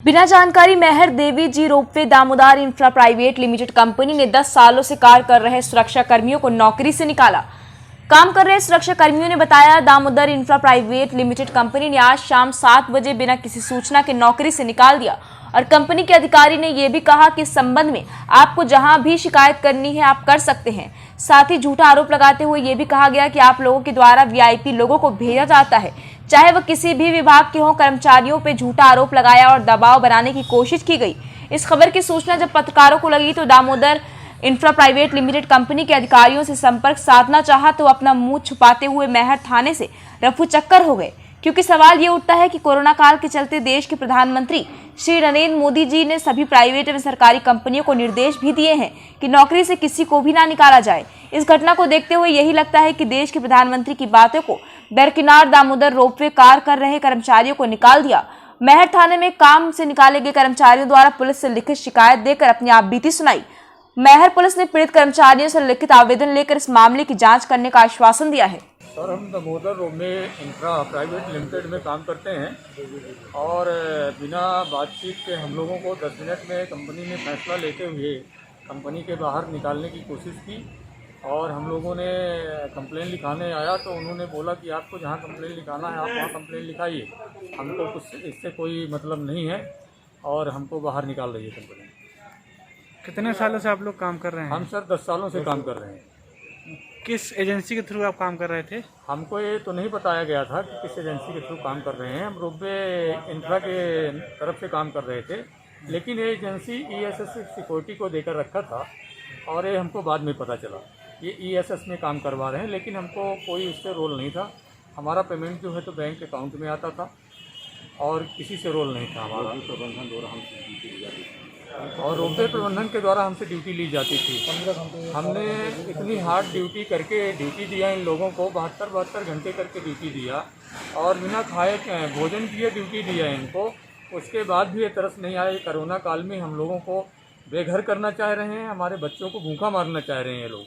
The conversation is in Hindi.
बिना जानकारी Mehar Devi ji ropeway Damodar infra private limited company ने 10 सालों से कार्य कर रहे सुरक्षा कर्मियों को नौकरी से निकाला। काम कर रहे सुरक्षा कर्मियों ने बताया, Damodar infra private limited company ने आज शाम 7 बजे बिना किसी सूचना के नौकरी से निकाल दिया और कंपनी के अधिकारी ने यह भी कहा कि इस संबंध में आपको जहां भी शिकायत करनी है आप कर सकते हैं। साथ ही झूठा आरोप लगाते हुए यह भी कहा गया कि आप लोगों के द्वारा वीआईपी लोगों को भेजा जाता है, चाहे वह किसी भी विभाग के हों। कर्मचारियों पर झूठा आरोप लगाया और दबाव बनाने की कोशिश की गई। इस खबर की सूचना जब पत्रकारों को लगी तो Damodar infra private limited company के अधिकारियों से संपर्क साधना चाहा तो अपना मुंह छुपाते हुए मेहर थाने से रफू चक्कर हो गए, क्योंकि सवाल ये उठता है कि कोरोना काल के चलते देश के प्रधानमंत्री श्री नरेंद्र मोदी जी ने सभी प्राइवेट एवं सरकारी कंपनियों को निर्देश भी दिए हैं कि नौकरी से किसी को भी ना निकाला जाए। इस घटना को देखते हुए यही लगता है कि देश के प्रधानमंत्री की बातों को दरकिनार दामोदर रोपवे कार्य कर रहे कर्मचारियों को निकाल दिया। मेहर थाने में काम से निकाले गए कर्मचारियों द्वारा पुलिस से लिखित शिकायत देकर अपनी आपबीती सुनाई। मेहर पुलिस ने पीड़ित कर्मचारियों से लिखित आवेदन लेकर इस मामले की जांच करने का आश्वासन दिया है। सर, हम Damodar ropeway infra private limited में काम करते हैं और बिना बातचीत के हम लोगों को 10 मिनट में कंपनी ने फैसला लेते हुए कंपनी के बाहर निकालने की कोशिश की और हम लोगों ने कंप्लेन लिखाने आया तो उन्होंने बोला कि आपको जहां कंप्लेन लिखाना है आप वहां कंप्लेन लिखाइए, हमको कुछ इससे कोई मतलब नहीं है और हमको बाहर निकाल रही है कंपनी। कितने सालों से आप लोग काम कर रहे हैं? हम सर 10 सालों से काम कर रहे हैं। किस एजेंसी के थ्रू आप काम कर रहे थे? हमको ये तो नहीं बताया गया था कि किस एजेंसी के थ्रू काम कर रहे हैं। हम रोपवे इंफ्रा के तरफ से काम कर रहे थे, लेकिन ये एजेंसी ईएसएस सिक्योरिटी को देकर रखा था और ये हमको बाद में पता चला ये ईएसएस में काम करवा रहे हैं, लेकिन हमको कोई उससे रोल नहीं था। हमारा पेमेंट जो है तो बैंक अकाउंट में आता था और किसी से रोल नहीं था हमारा। प्रबंधन द्वारा और रोपवे प्रबंधन के द्वारा हमसे ड्यूटी ली जाती थी। हमने इतनी हार्ड ड्यूटी करके ड्यूटी दिया इन लोगों को, 72 घंटे करके ड्यूटी दिया और बिना खाए भोजन किए ड्यूटी दिया इनको। उसके बाद भी ये तरस नहीं आया। कोरोना काल में हम लोगों को बेघर करना चाह रहे हैं, हमारे बच्चों को भूखा मारना चाह रहे हैं ये लोग।